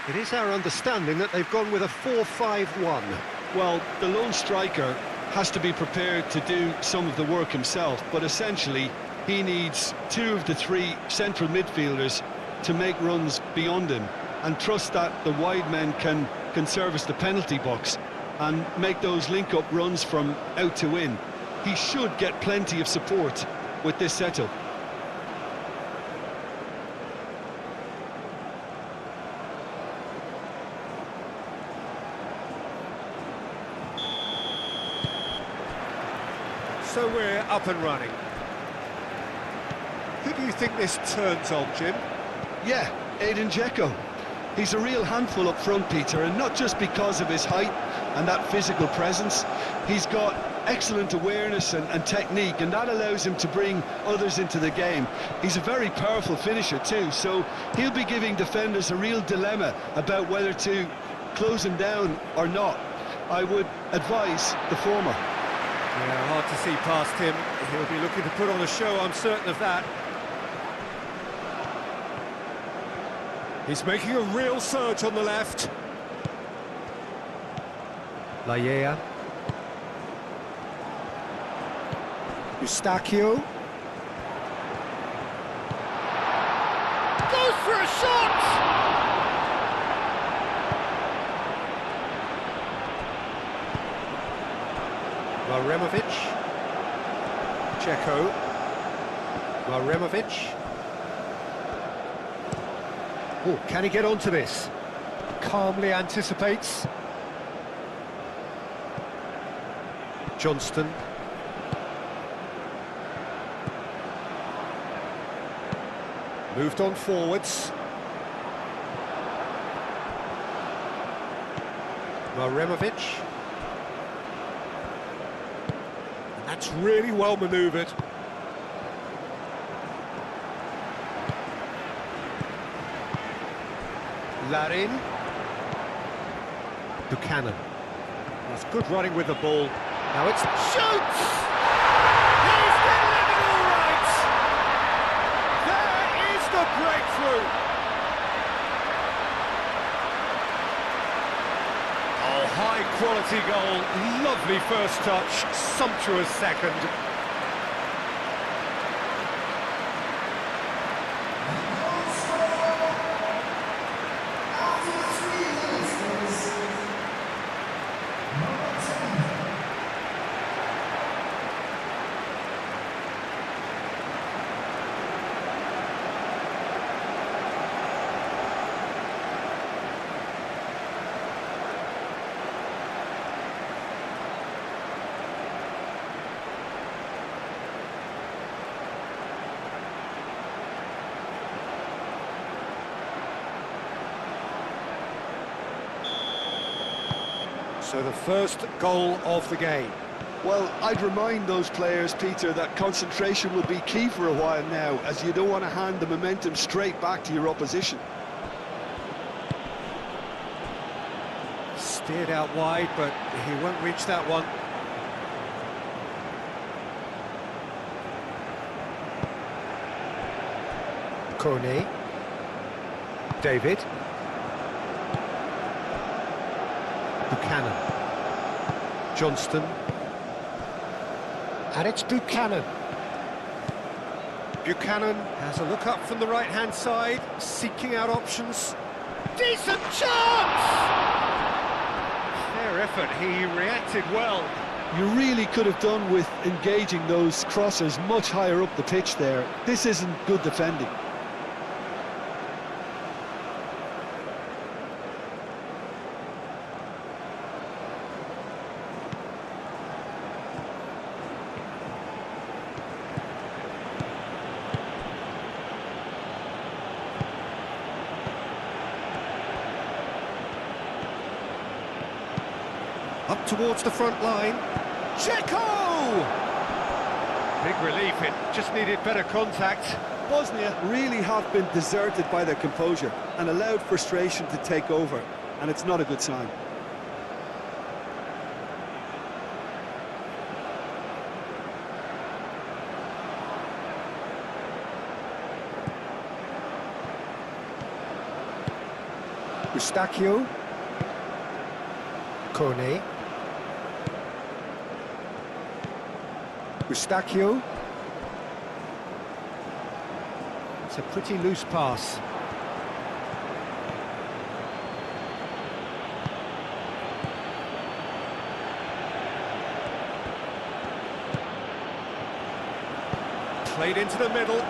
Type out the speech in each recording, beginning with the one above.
It is our understanding that they've gone with a 4-5-1. Well, the lone striker has to be prepared to do some of the work himself, but essentially he needs two of the three central midfielders to make runs beyond him and trust that the wide men can service the penalty box and make those link-up runs from out to in. He should get plenty of support with this setup. So we're up and running. Who do you think this turns on, Jim? Yeah, Edin Dzeko. He's a real handful up front, Peter, and not just because of his height and that physical presence. He's got excellent awareness and technique, and that allows him to bring others into the game. He's a very powerful finisher too, so he'll be giving defenders a real dilemma about whether to close him down or not. I would advise the former. Yeah, hard to see past him. He'll be looking to put on a show, I'm certain of that. He's making a real surge on the left. Lallea. Eustachio. Goes for a shot! Maremovic. Dzeko. Maremovic. Oh, can he get onto this? Calmly anticipates. Johnston. Moved on forwards. Maremovic. And that's really well manoeuvred. Larin. Buchanan. That's good running with the ball. Now it's shoots! He's delivered all right! There is the breakthrough! Oh, high quality goal. Lovely first touch, sumptuous second. So the first goal of the game. Well, I'd remind those players, Peter, that concentration will be key for a while now, as you don't want to hand the momentum straight back to your opposition. Steered out wide, but he won't reach that one. Kone. David. Buchanan. Johnston. And it's Buchanan. Buchanan has a look up from the right-hand side, seeking out options. Decent chance! Fair effort, he reacted well. You really could have done with engaging those crossers much higher up the pitch there. This isn't good defending. Up towards the front line. Dzeko! Big relief, it just needed better contact. Bosnia really have been deserted by their composure and allowed frustration to take over, and it's not a good sign. Eustachio. Kone. Eustachio. It's a pretty loose pass. Played into the middle.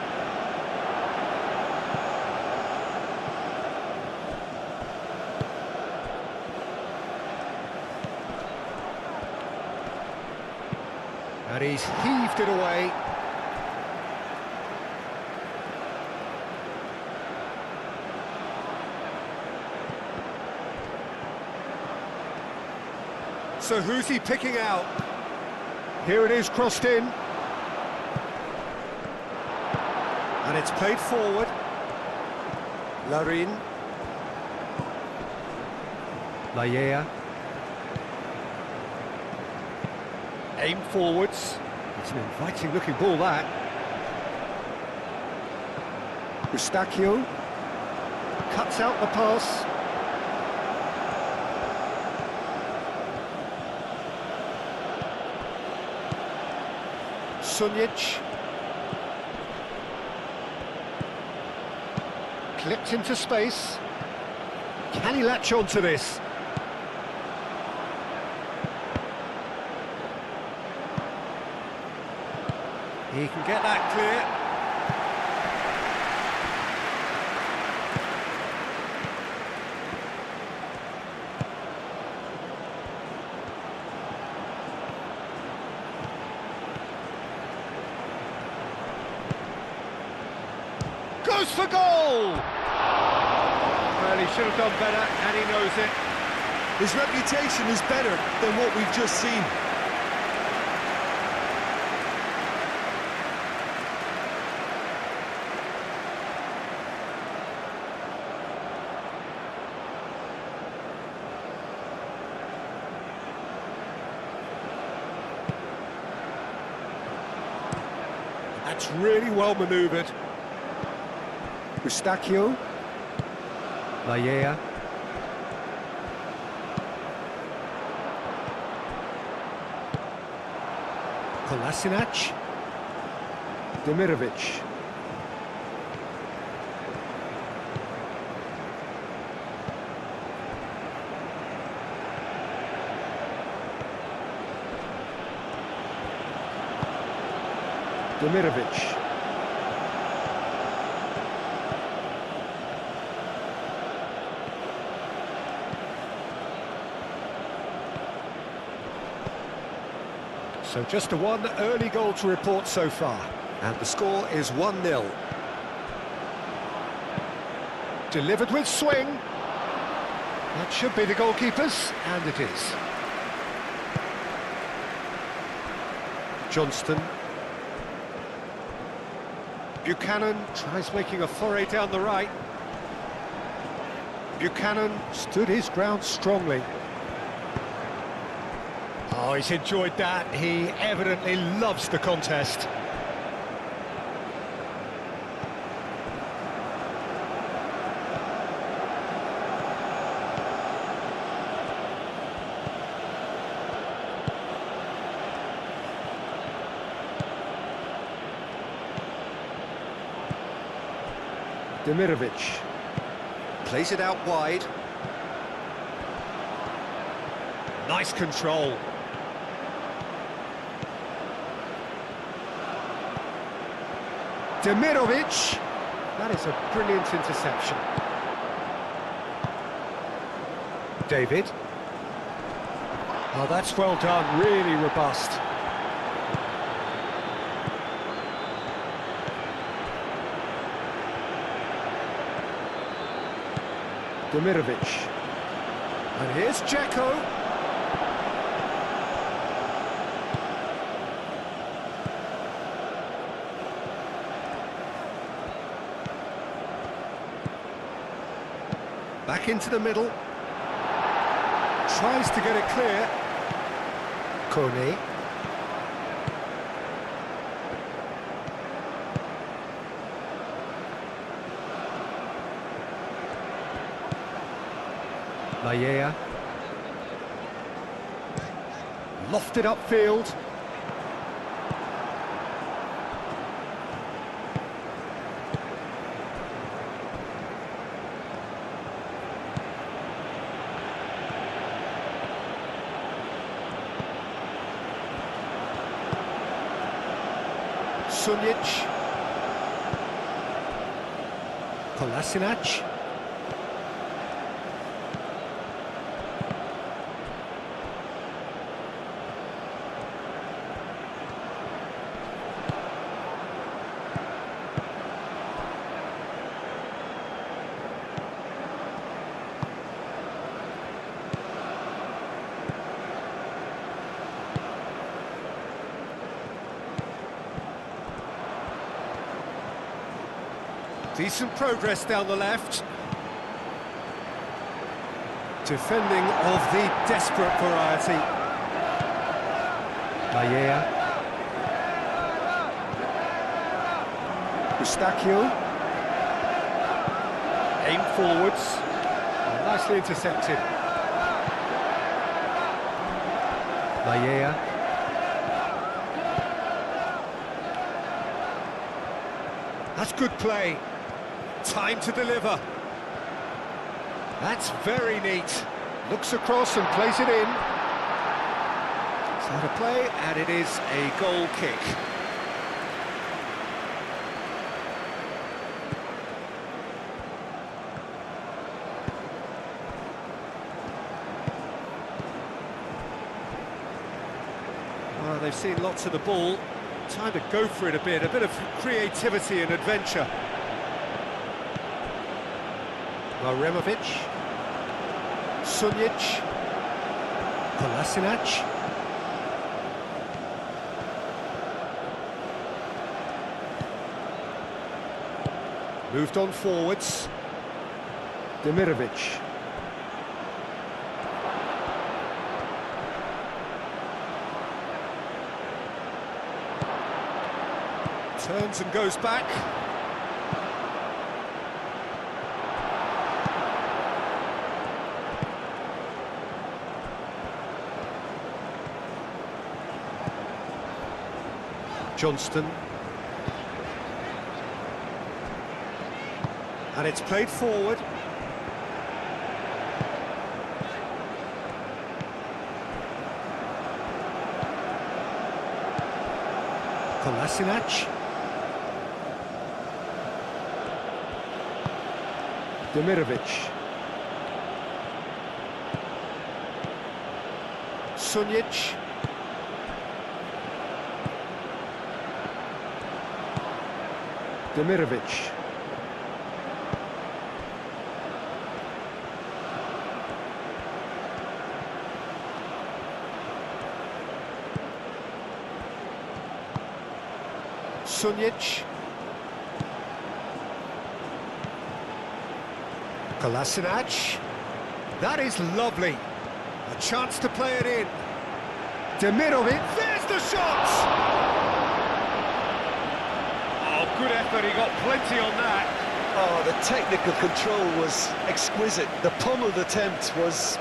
And he's heaved it away. So who's he picking out? Here it is, crossed in. And it's played forward. Larin. Lallea. Aim forwards. It's an inviting looking ball, that. Eustachio. Cuts out the pass. Sunic. Clipped into space. Can he latch on to this? He can get that clear. Goes for goal! Well, he should have done better, and he knows it. His reputation is better than what we've just seen. That's really well manoeuvred. Eustachio. Lallea. Kolasinac. Demirovic. Demirovic. So just one early goal to report so far, and the score is 1-0. Delivered with swing. That should be the goalkeeper's, and it is. Johnston. Buchanan tries making a foray down the right. Buchanan stood his ground strongly. Oh, he's enjoyed that. He evidently loves the contest. Demirovic plays it out wide. Nice control. Demirovic. That is a brilliant interception. David. Oh, that's well done. Really robust. Demirovic. And here's Dzeko. Back into the middle. Tries to get it clear. Kone. Maya. Lofted upfield. Sunic. Kolasinac. Decent progress down the left. Defending of the desperate variety. Maya. Eustachio. Aim forwards. Oh, nicely intercepted. Maya. That's good play. Time to deliver. That's very neat. Looks across and plays it in. It's out of play, and it is a goal kick. Well, they've seen lots of the ball. Time to go for it a bit of creativity and adventure. Maremovic, Sunic, Kolasinac. Moved on forwards. Demirovic. Turns and goes back. Johnston. And it's played forward. Kolasinac. Demirovic. Sunic. Demirovic. Sunic. Kolasinac. That is lovely. A chance to play it in. Demirovic. There's the shot! Good effort, he got plenty on that. Oh, the technical control was exquisite. The pummeled attempt was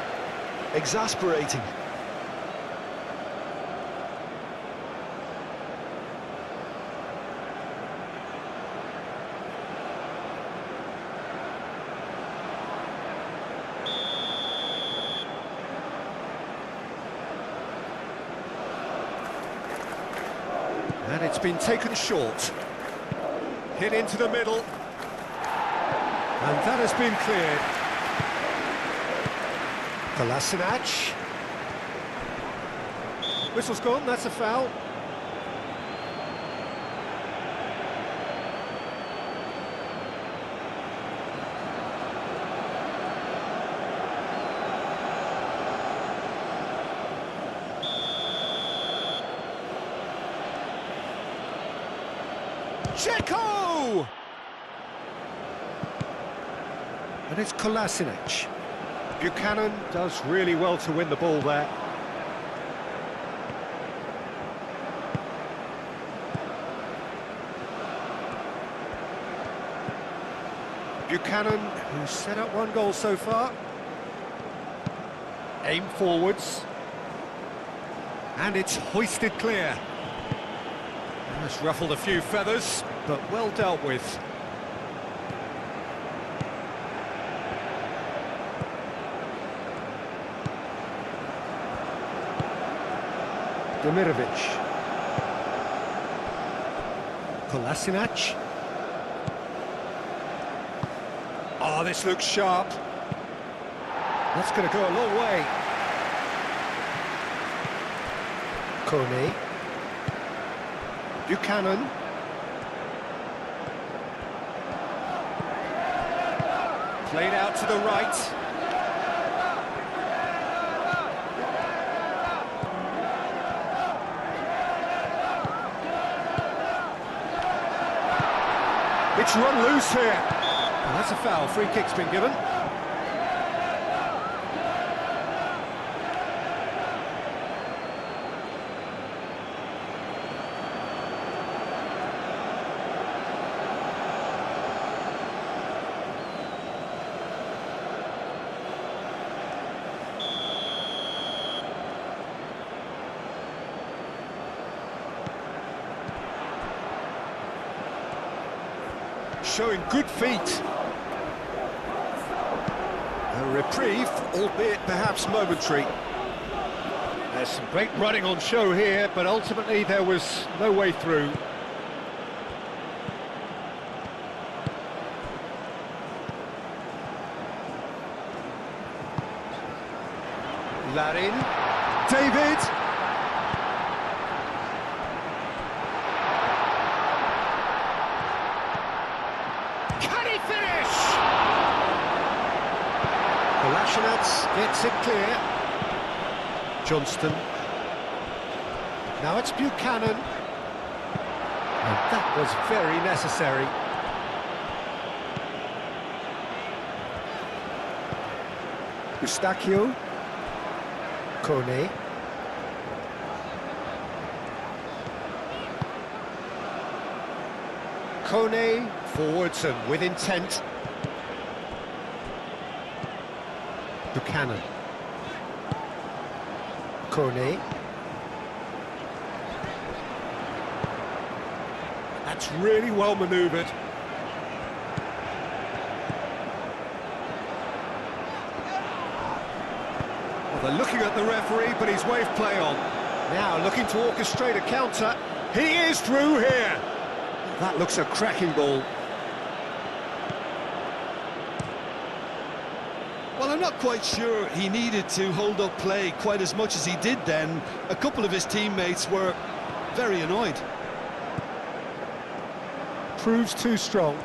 exasperating. And it's been taken short. Hit into the middle. And that has been cleared. Kolasinac. Whistle's gone, that's a foul. Checo! And it's Kolasinac. Buchanan does really well to win the ball there. Buchanan, who's set up one goal so far. Aim forwards. And it's hoisted clear. It's ruffled a few feathers, but well dealt with. Demirovic. Kolasinac. Oh, this looks sharp. That's going to go a long way. Kone. Buchanan. Played out to the right. It's run loose here. And that's a foul. Free kick's been given. Showing good feet. A reprieve, albeit perhaps momentary. There's some great running on show here, but ultimately there was no way through. Larin. David. Kolasinac gets it clear. Johnston. Now it's Buchanan. And that was very necessary. Eustachio. Kone. Kone forwards and with intent. Buchanan. Kone. That's really well manoeuvred. Well, they're looking at the referee, but he's waved play on. Now looking to orchestrate a counter. He is through here. That looks a cracking ball. Well, I'm not quite sure he needed to hold up play quite as much as he did then. A couple of his teammates were very annoyed. Proves too strong.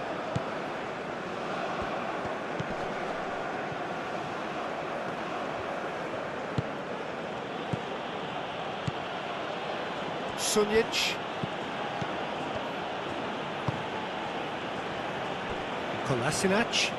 Sunic. Kolasinac.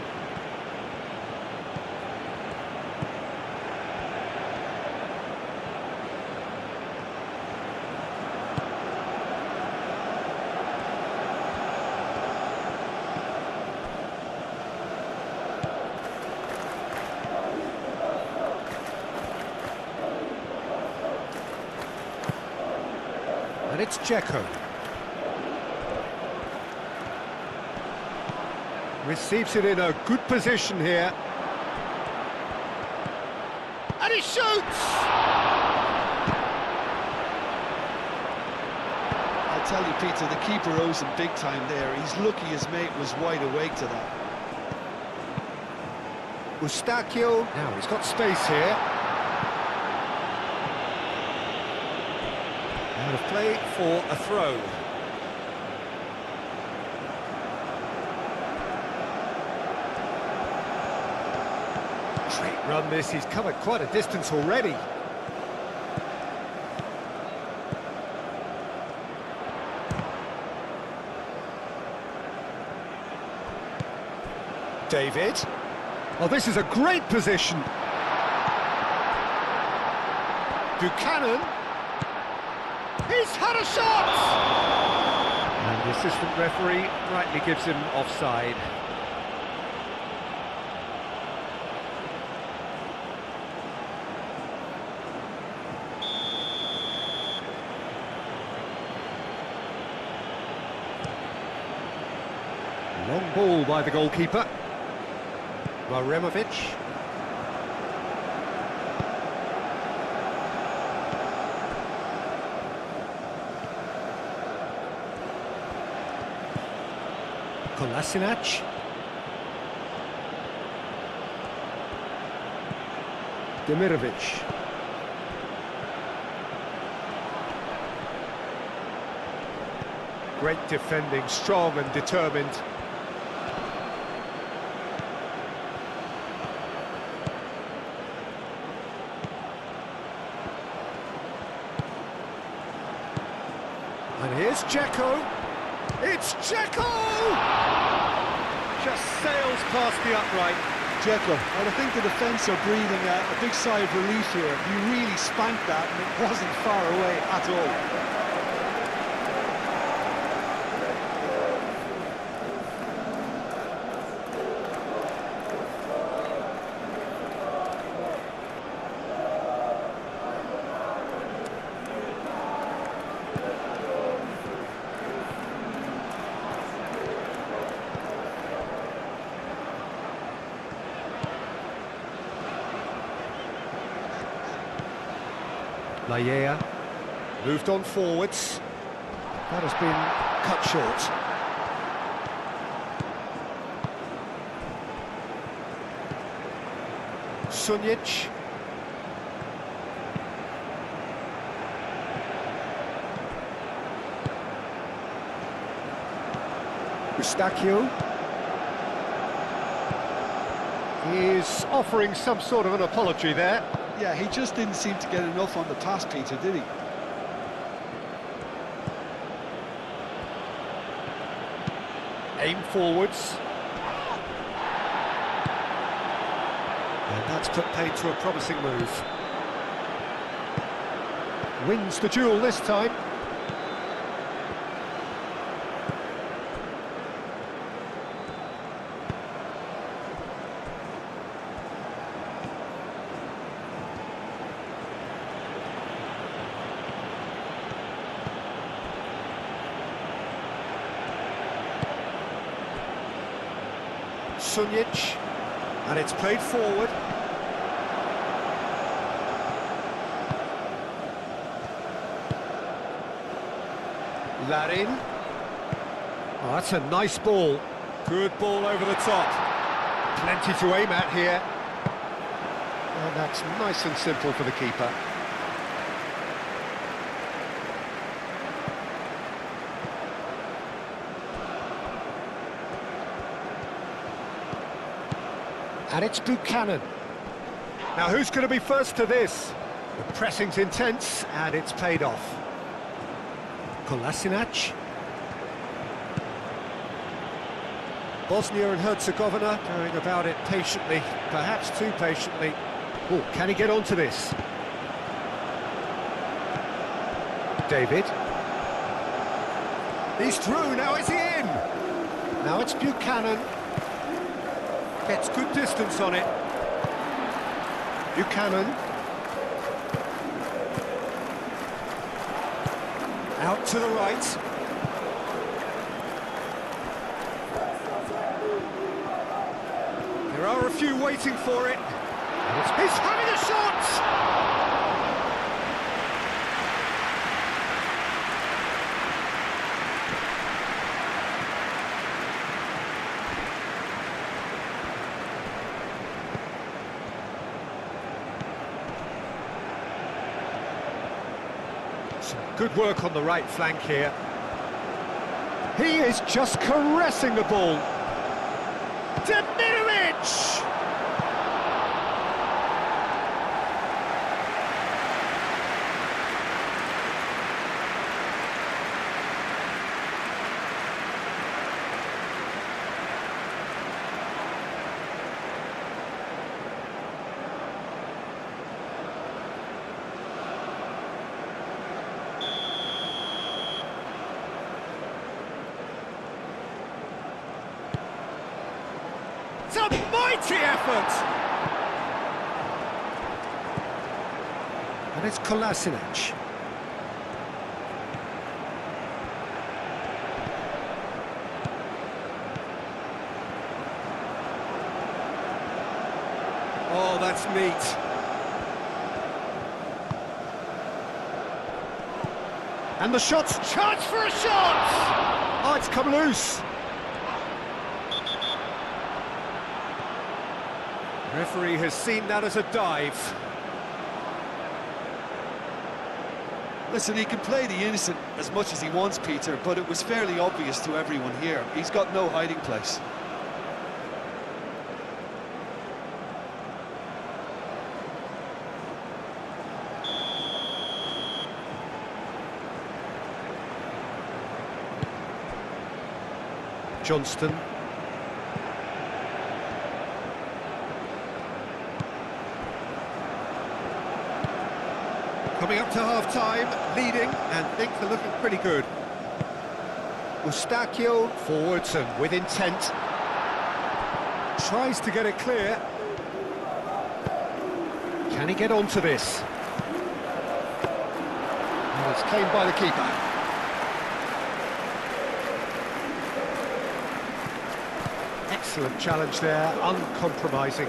And it's Dzeko. Receives it in a good position here. And he shoots! I'll tell you, Peter, the keeper owes him big time there. He's lucky his mate was wide awake to that. Eustachio. Now he's got space here. Out of play for a throw. Great run this, he's covered quite a distance already. David. Oh, this is a great position. Buchanan. He's had a shot! And the assistant referee rightly gives him offside. ball by the goalkeeper. Maremovic. Kolasinac. Demirovic. Great defending, strong and determined. And here's Dzeko. It's Dzeko! Just sails past the upright. Dzeko, well, I think the defence are breathing a big sigh of relief here. He really spanked that, and it wasn't far away at all. Laya moved on forwards. That has been cut short. Sunjic. Eustachio. He's offering some sort of an apology there. Yeah, he just didn't seem to get enough on the pass, Peter, did he? Aim forwards. And that's put paid to a promising move. Wins the duel this time. Sunjic, and it's played forward. Larin. Oh, that's a nice ball. Good ball over the top. Plenty to aim at here. And that's nice and simple for the keeper. And it's Buchanan. Now who's going to be first to this? The pressing's intense and it's paid off. Kolasinac. Bosnia and Herzegovina going about it patiently, perhaps too patiently. Oh, can he get onto this? David. He's through, now is he in? Now it's Buchanan. Gets good distance on it. Buchanan. Out to the right. There are a few waiting for it. He's having a shot! Good work on the right flank here. He is just caressing the ball. Demirovic! It's a mighty effort! And it's Kolasinac. Oh, that's neat. And the shot's chance for a shot! Oh, it's come loose. Referee has seen that as a dive. Listen, he can play the innocent as much as he wants, Peter, but it was fairly obvious to everyone here. He's got no hiding place. Johnston. Coming up to half-time, leading, and things are looking pretty good. Eustachio forwards and with intent. Tries to get it clear. Can he get onto this? Oh, it's claimed by the keeper. Excellent challenge there, uncompromising.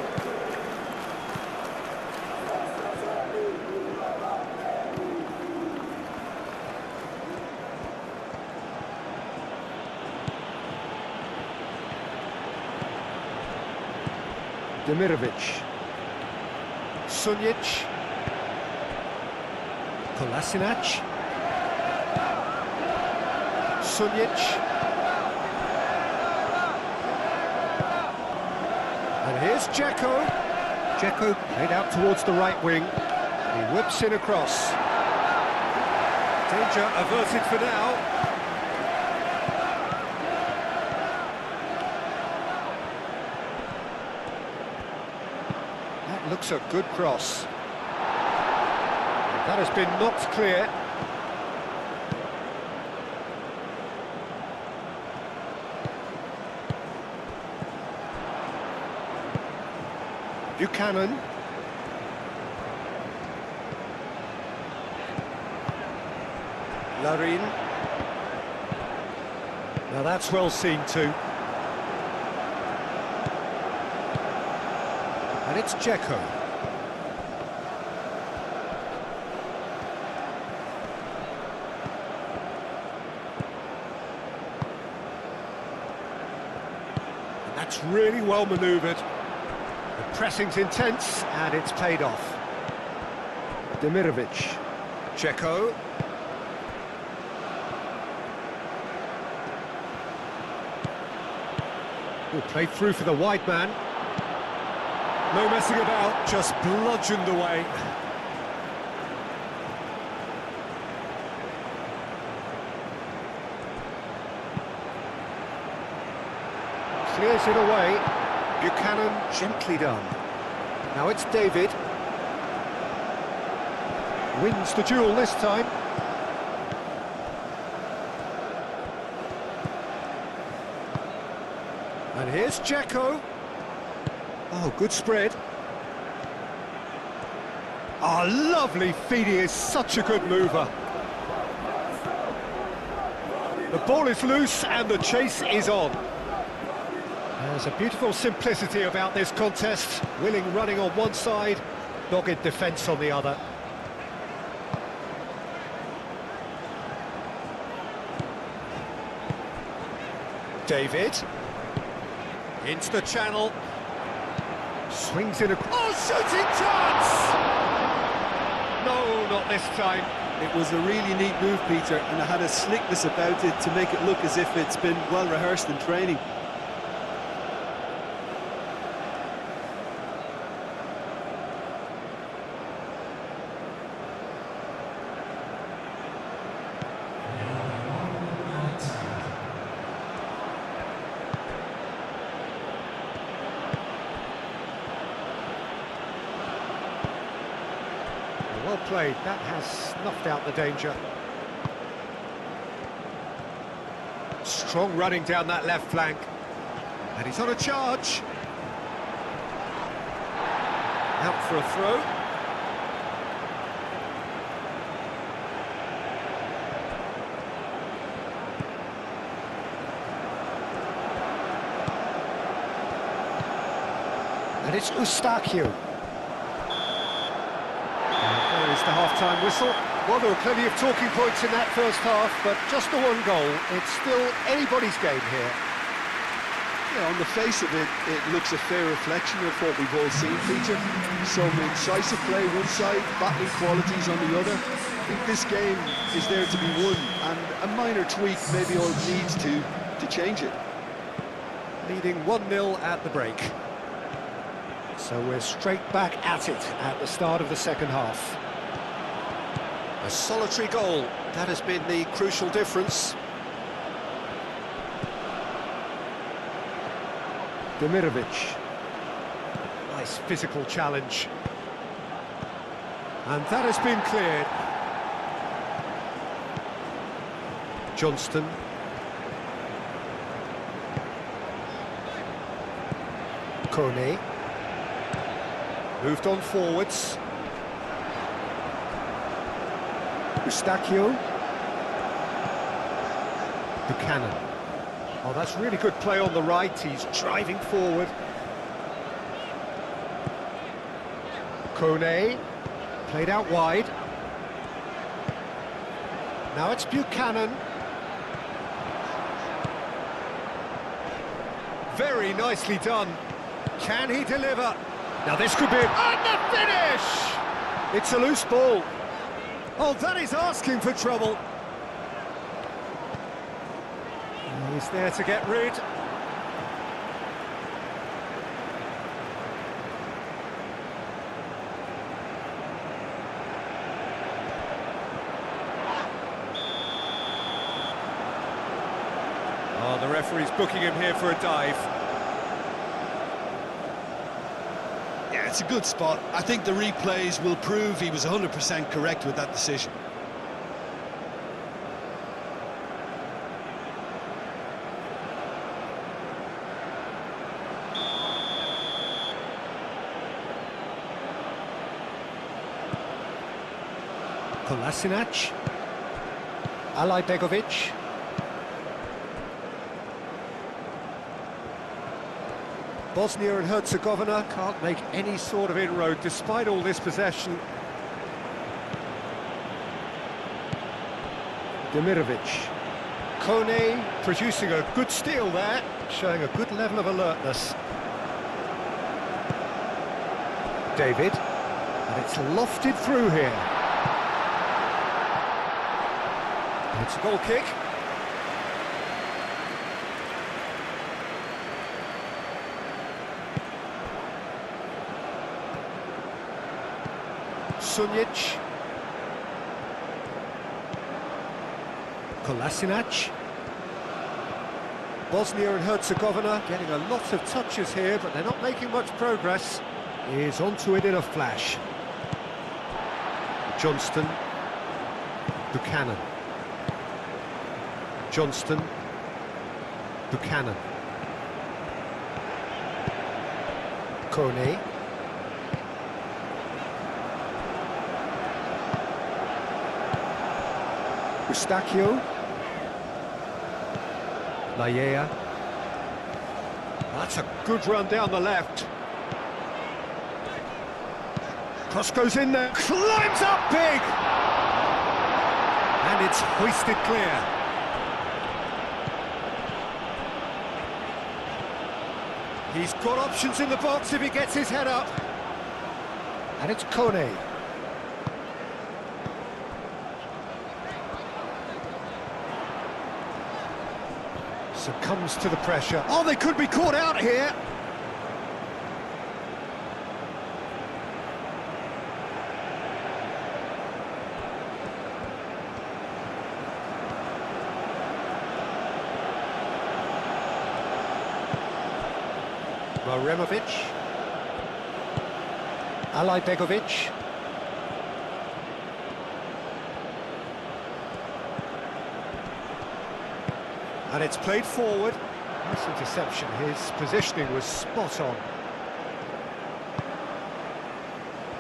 Demirovic, Sunjic, Kolasinac, Sunjic, and here's Dzeko. Dzeko played out towards the right wing. He whips in across. Danger averted for now. Looks a good cross. That has been knocked clear. Buchanan. Larin. Now that's well seen too. And it's Dzeko. And that's really well manoeuvred. The pressing's intense, and it's paid off. Demirovic. Dzeko. Played through for the wide man. No messing about, just bludgeoned away. Clears it away. Buchanan gently done. Now it's David. Wins the duel this time. And here's Dzeko. Oh, good spread. Oh, lovely feed. He is such a good mover. The ball is loose and the chase is on. There's a beautiful simplicity about this contest. Willing running on one side, dogged defence on the other. David. Into the channel. Swings in a... Oh, shooting chance! No, not this time. It was a really neat move, Peter, and it had a slickness about it to make it look as if it's been well rehearsed in training. Well played, that has snuffed out the danger. Strong running down that left flank. And he's on a charge. Out for a throw. And it's Eustachio. is the half-time whistle. Well, there were plenty of talking points in that first half, but just the one goal. It's still anybody's game here. Yeah, on the face of it, it looks a fair reflection of what we've all seen, Peter. Some incisive play one side, battling qualities on the other. I think this game is there to be won, and a minor tweak maybe all it needs to change it. Leading 1-0 at the break. So we're straight back at it at the start of the second half. A solitary goal, that has been the crucial difference. Demirovic. Nice physical challenge. And that has been cleared. Johnston. Kone. Moved on forwards. Eustachio. Buchanan. Oh, that's really good play on the right. He's driving forward. Kone. Played out wide. Now it's Buchanan. Very nicely done. Can he deliver? Now this could be it. And the finish! It's a loose ball. Oh, that is asking for trouble. He's there to get rid. Oh, the referee's booking him here for a dive. Yeah, it's a good spot. I think the replays will prove he was 100% correct with that decision. Kolasinac. Alajbegovic. Bosnia and Herzegovina can't make any sort of inroad despite all this possession. Demirovic. Kone producing a good steal there, showing a good level of alertness. David, and it's lofted through here. It's a goal kick. Sunjic. Kolasinac. Bosnia and Herzegovina getting a lot of touches here, but they're not making much progress. He's onto it in a flash. Johnston. Buchanan. Johnston. Buchanan. Kone. Eustachio. Laiea. That's a good run down the left. Cross goes in there, climbs up big! And it's hoisted clear. He's got options in the box if he gets his head up. And it's Kone. Succumbs to the pressure. Oh, they could be caught out here. Maremovic. Alajbegovic. And it's played forward. Nice interception. His positioning was spot on.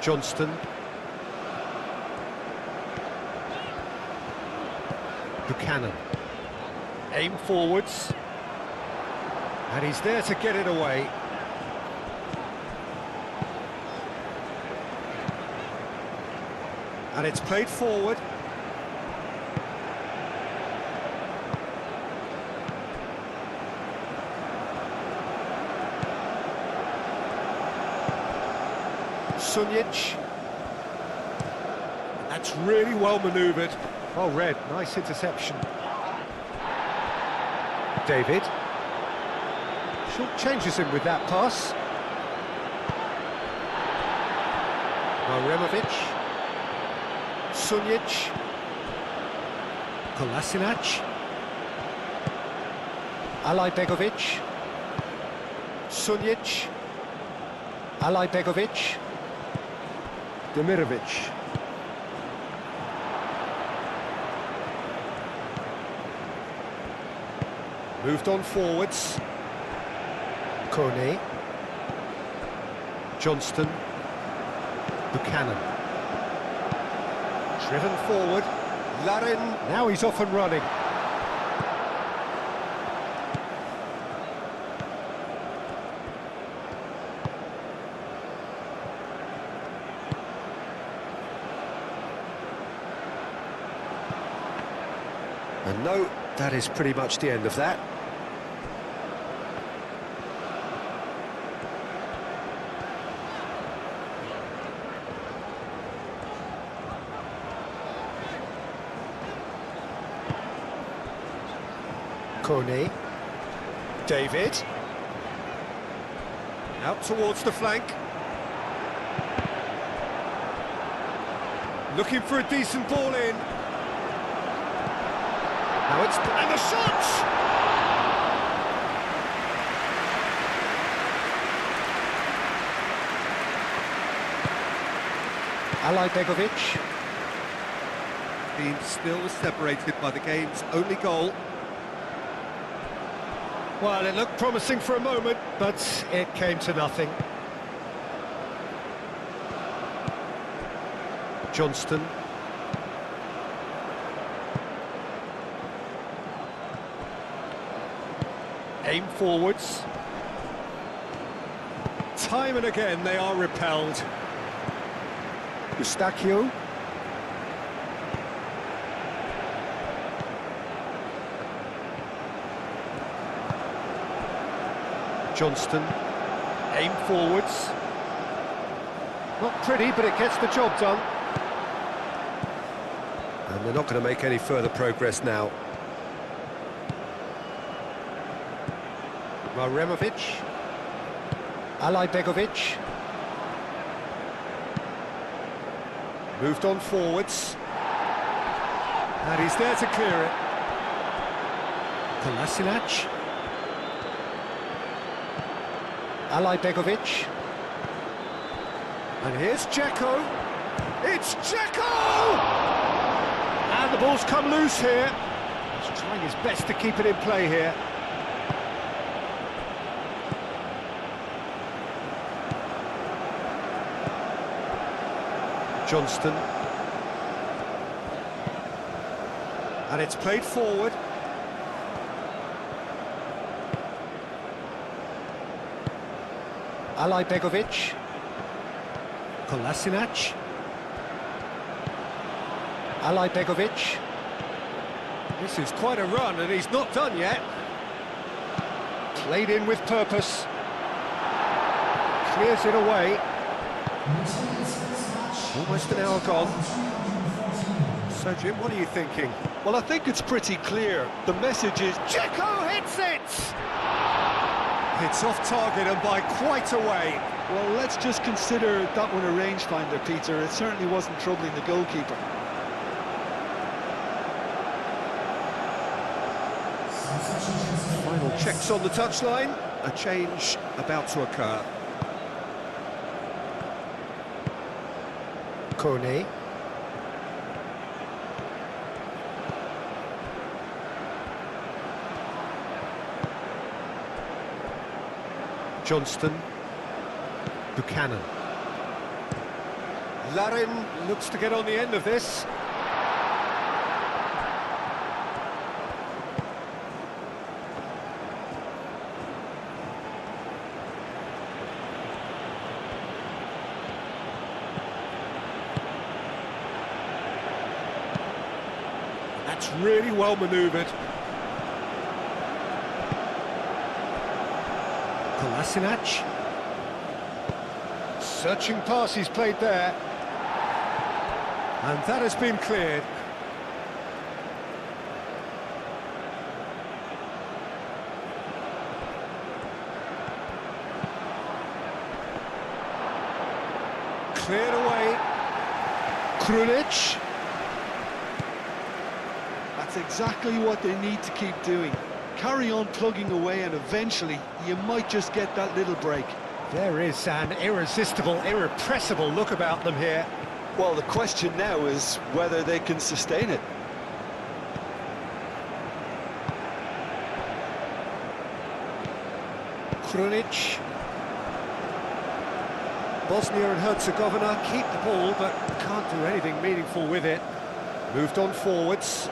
Johnston. Buchanan. Aim forwards. And he's there to get it away. And it's played forward. Sunic. That's really well manoeuvred. Well read, nice interception. David. Short changes him with that pass. Maremovic. Sunic. Kolasinac. Alajbegovic. Sunic. Alajbegovic. Demirovic. Moved on forwards. Kone. Johnston. Buchanan. Driven forward. Larin. Now he's off and running. And no, that is pretty much the end of that. Kone. David. Out towards the flank. Looking for a decent ball in. Now it's... and the shot! Alajbegovic. Being still separated by the game's only goal. Well, it looked promising for a moment, but it came to nothing. Johnston. Aim forwards. Time and again they are repelled. Eustachio. Johnston. Aim forwards. Not pretty, but it gets the job done. And they're not going to make any further progress now. Maremovic. Alajbegovic. Moved on forwards. And he's there to clear it. Kolasinac. Alajbegovic. And here's Dzeko. It's Dzeko! And the ball's come loose here. He's trying his best to keep it in play here. Johnston. And it's played forward. Alajbegovic. Kolasinac. Alajbegovic. This is quite a run, and he's not done yet. Played in with purpose. Clears it away. Almost an hour gone. So, Jim, what are you thinking? Well, I think it's pretty clear. The message is... Dzeko hits it! It's off target and by quite a way. Well, let's just consider that one a rangefinder, Peter. It certainly wasn't troubling the goalkeeper. Final checks on the touchline. A change about to occur. Kone. Johnston. Buchanan. Larin looks to get on the end of this. That's really well manoeuvred. Kolasinac. Searching pass he's played there. And that has been cleared. Cleared away. Krunic. That's exactly what they need to keep doing. Carry on plugging away and eventually you might just get that little break. There is an irresistible, irrepressible look about them here. Well, the question now is whether they can sustain it. Krunic. Bosnia and Herzegovina keep the ball but can't do anything meaningful with it. Moved on forwards.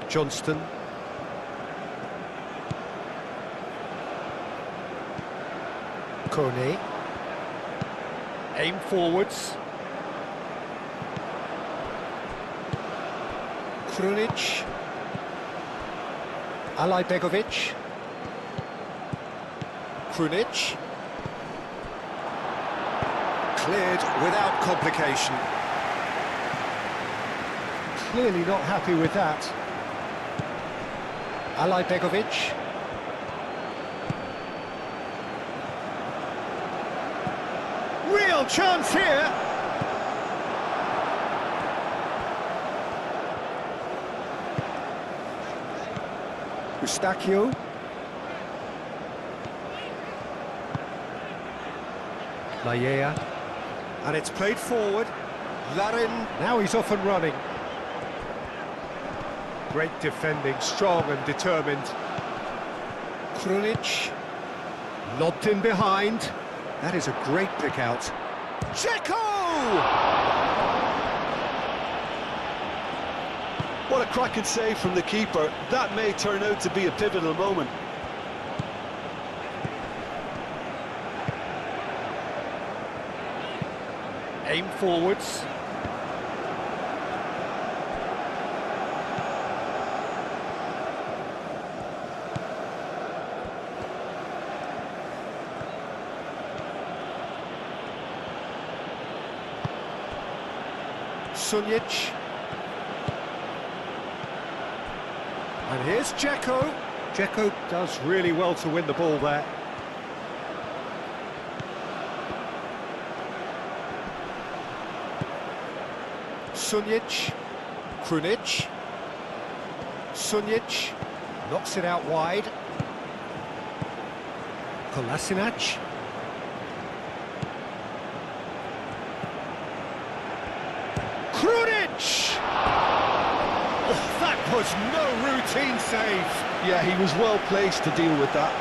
Johnston. Kone. Aim forwards. Krunic. Alajbegovic. Krunic. Cleared without complication. Clearly not happy with that. Alajbegovic. Real chance here. Eustachio. Lajea. And it's played forward. Larin. Now he's off and running. Great defending, strong and determined. Krunic. Lobbed in behind. That is a great pick out. Dzeko! What a cracking save from the keeper. That may turn out to be a pivotal moment. Aim forwards. Sunic. And here's Dzeko. Dzeko does really well to win the ball there. Sunic. Krunic. Sunic. Knocks it out wide. Kolasinac. Krunic! Oh, that was no routine save. Yeah, he was well placed to deal with that.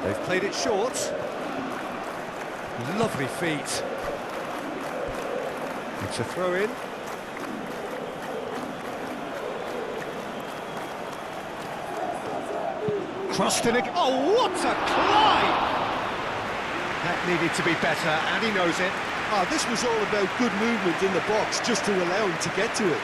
They've played it short. Lovely feet. It's a throw-in. Crossed in again. Oh, what a climb! That needed to be better, and he knows it. This was all about good movement in the box, just to allow him to get to it.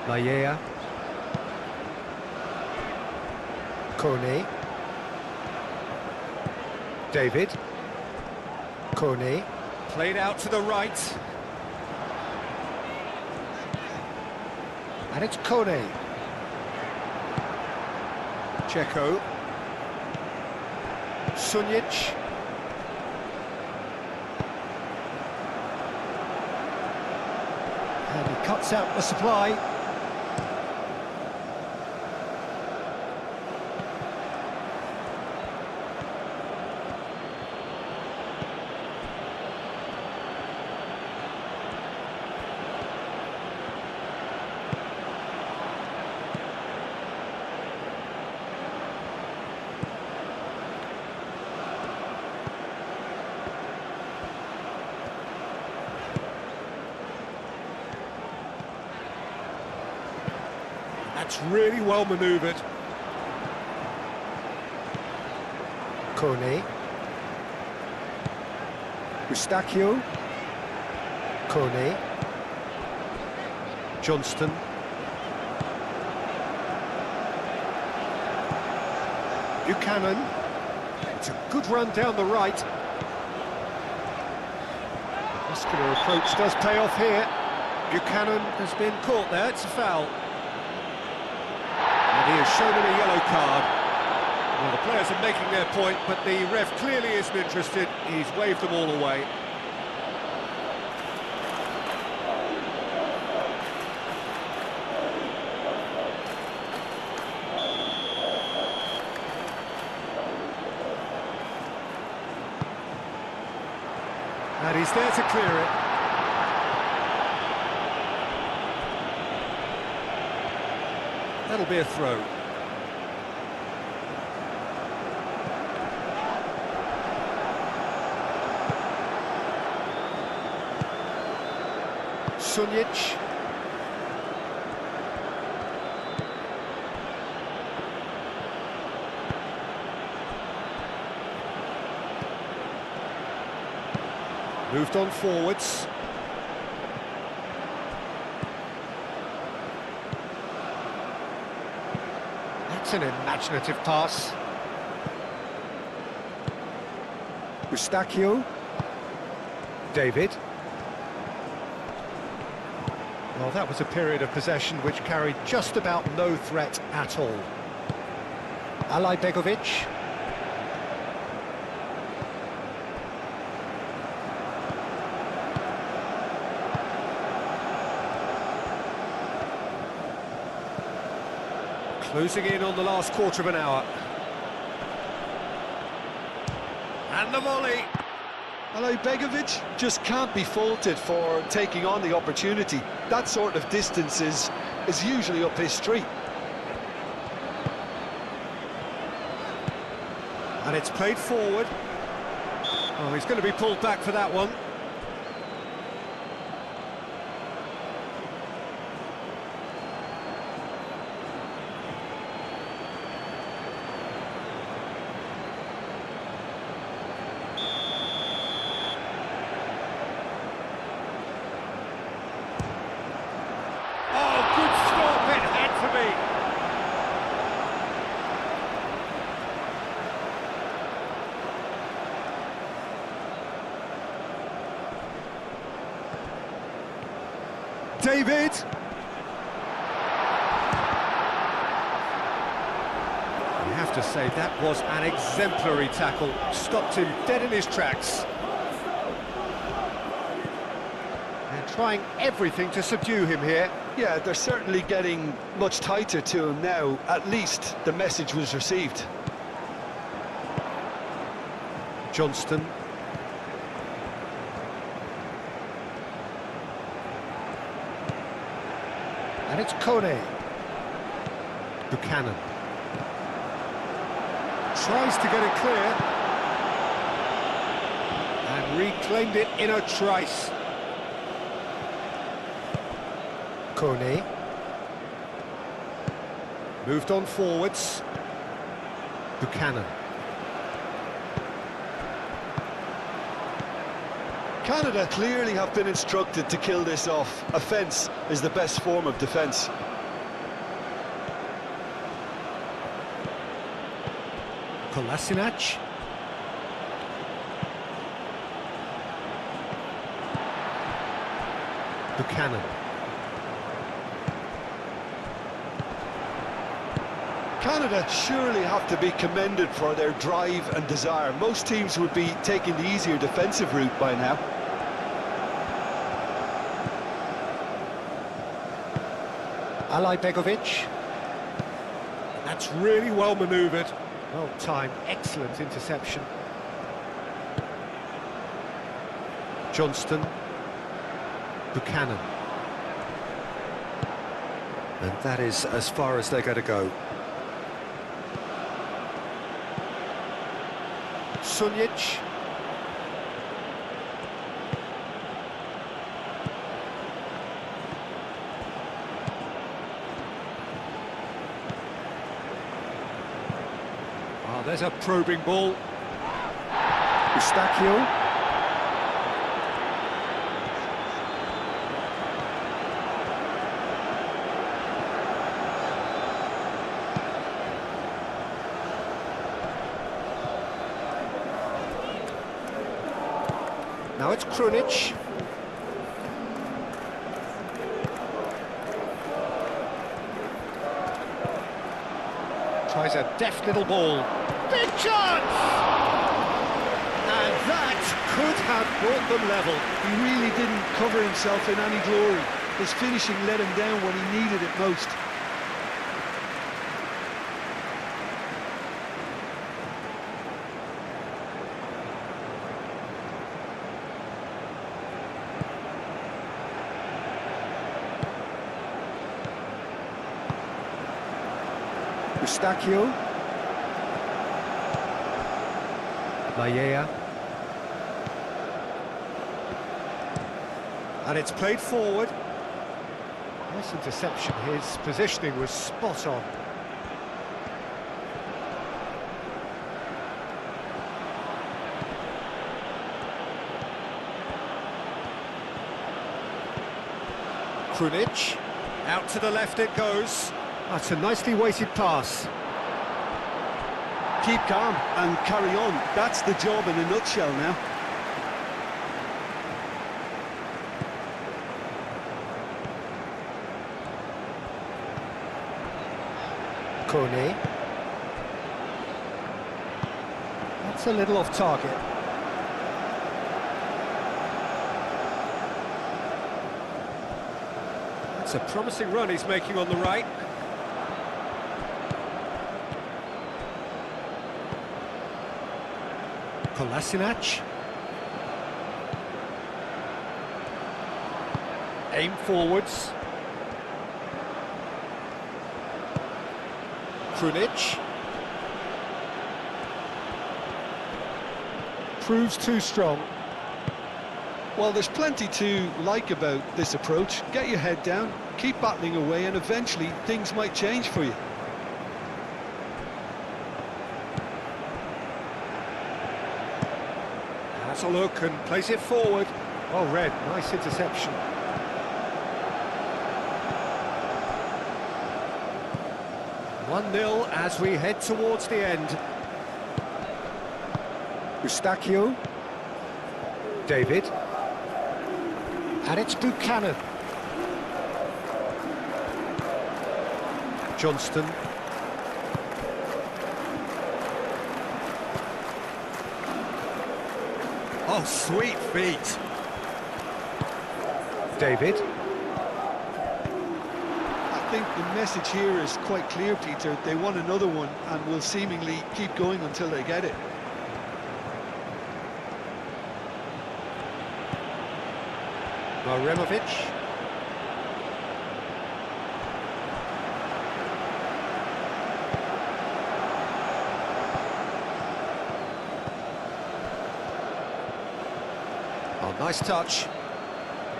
Lajea. Kone. David. Kone. Played out to the right. And it's Kone. Dzeko. Sunic. cuts out the supply. That's really well manoeuvred. Kone. Eustachio. Kone. Johnston. Buchanan. It's a good run down the right. The muscular approach does pay off here. Buchanan has been caught there, it's a foul. And he has shown him a yellow card. Well, the players are making their point, but the ref clearly isn't interested. He's waved them all away. And he's there to clear it. That'll be a throw. Sunic. Moved on forwards. That's an imaginative pass. Eustachio. David. Well, that was a period of possession which carried just about no threat at all. Alay Begovic. Closing in on the last quarter of an hour. And the volley. Alay Begovic just can't be faulted for taking on the opportunity. That sort of distance is usually up his street. And it's played forward. Oh, he's going to be pulled back for that one. David. You have to say that was an exemplary tackle. Stopped him dead in his tracks. They're trying everything to subdue him here. Yeah, they're certainly getting much tighter to him now. At least the message was received. Johnston. And it's Kone. Buchanan. Tries to get it clear. And reclaimed it in a trice. Kone. Moved on forwards. Buchanan. Canada clearly have been instructed to kill this off. Offence is the best form of defence. Kolasinac. Buchanan. Canada surely have to be commended for their drive and desire. Most teams would be taking the easier defensive route by now. Begovic. That's really well manoeuvred. Well timed, excellent interception. Johnston. Buchanan. And that is as far as they're going to go. Sunjic. Oh, there's a probing ball. Eustachio. Now it's Krunic. Tries a deft little ball. Big chance! And that could have brought them level. He really didn't cover himself in any glory. His finishing let him down when he needed it most. Eustachio. Layea. And it's played forward. Nice interception. His positioning was spot on. Krunic. Out to the left it goes. That's a nicely weighted pass. Keep calm and carry on. That's the job in a nutshell now. Kone. That's a little off target. That's a promising run he's making on the right. Kolasinac. Aim forwards. Krunic. Proves too strong. Well, there's plenty to like about this approach. Get your head down, keep battling away, and eventually things might change for you. Has a look and plays it forward. Well read, nice interception. One 0 as we head towards the end. Eustachio. David. And it's Buchanan. Johnston. Oh, sweet feet. David. I think the message here is quite clear, Peter. They want another one and will seemingly keep going until they get it. Maremovic. Oh, nice touch.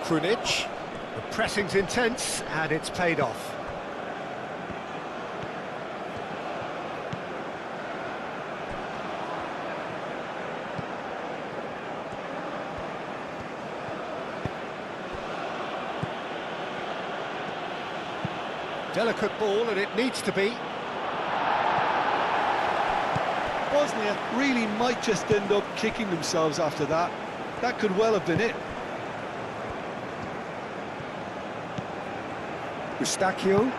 Krunic. The pressing's intense and it's paid off. Delicate ball, and it needs to be. Bosnia really might just end up kicking themselves after that. That could well have been it. Eustachio.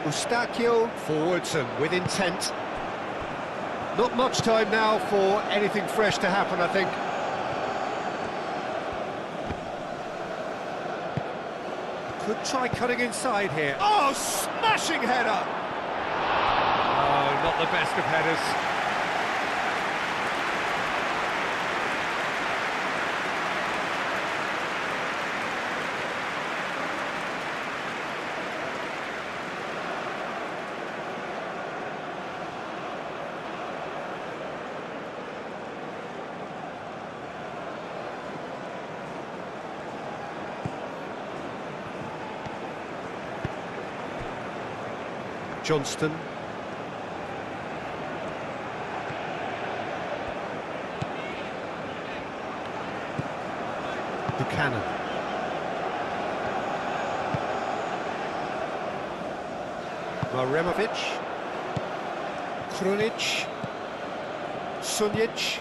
Eustachio forwards and with intent. Not much time now for anything fresh to happen, I think. Could try cutting inside here. Oh, smashing header! Oh, not the best of headers. Johnston. Buchanan. Maremovic. Krunic. Sunic.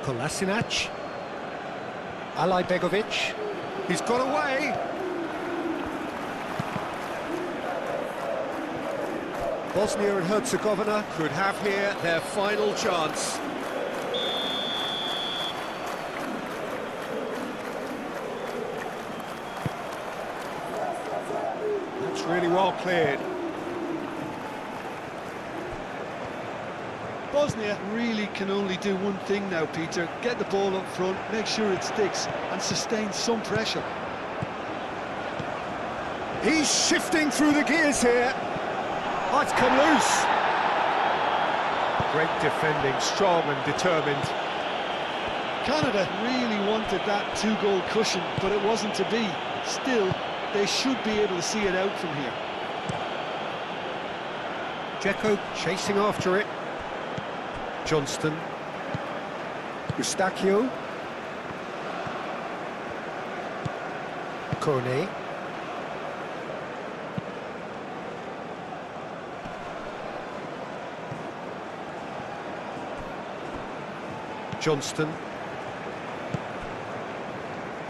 Kolasinac. Alajbegovic. He's got away. Bosnia and Herzegovina could have here their final chance. That's really well cleared. Bosnia really can only do one thing now, Peter. Get the ball up front, make sure it sticks, and sustain some pressure. He's shifting through the gears here. Oh, it's come loose. Great defending, strong and determined. Canada really wanted that two-goal cushion, but it wasn't to be. Still, they should be able to see it out from here. Dzeko chasing after it. Johnston. Eustachio. Kone. Johnston.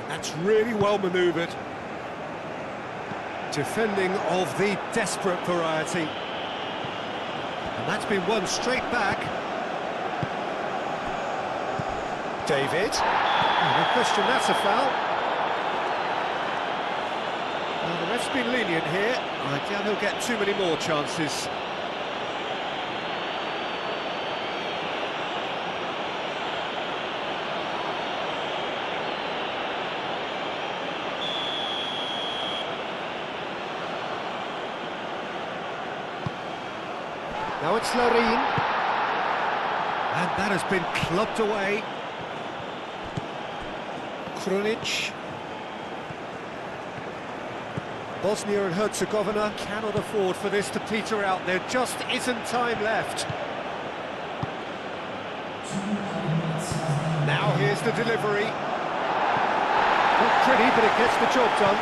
That's really well manoeuvred. Defending of the desperate variety. And that's been won straight back. David. No question, that's a foul. Well, the ref's been lenient here. I doubt he'll get too many more chances. Now it's Larin. And that has been clubbed away. Krunic. Bosnia and Herzegovina cannot afford for this to peter out. There just isn't time left. Now here's the delivery. Not pretty, but it gets the job done.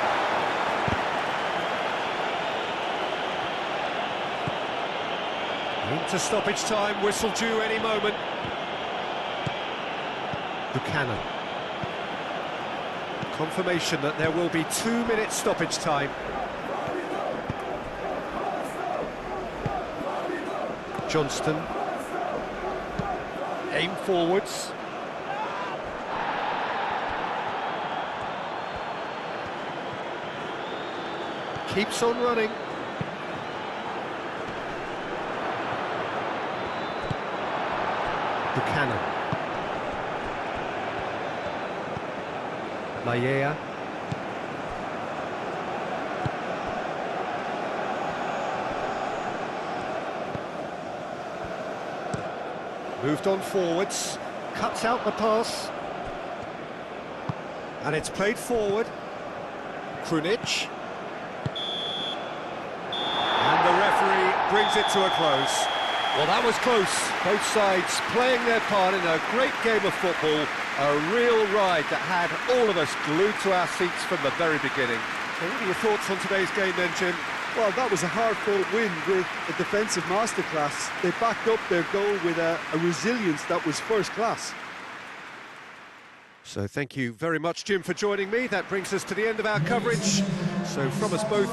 Into stoppage time, whistle due any moment. Buchanan. Confirmation that there will be 2 minutes stoppage time. Johnston. Aim forwards. Keeps on running. Buchanan. Maya. Moved on forwards, cuts out the pass. And it's played forward. Krunic. And the referee brings it to a close. Well, that was close. Both sides playing their part in a great game of football. A real ride that had all of us glued to our seats from the very beginning. So what are your thoughts on today's game then, Jim? Well, that was a hard-fought win with a defensive masterclass. They backed up their goal with a resilience that was first class. So thank you very much, Jim, for joining me. That brings us to the end of our coverage. So from us both...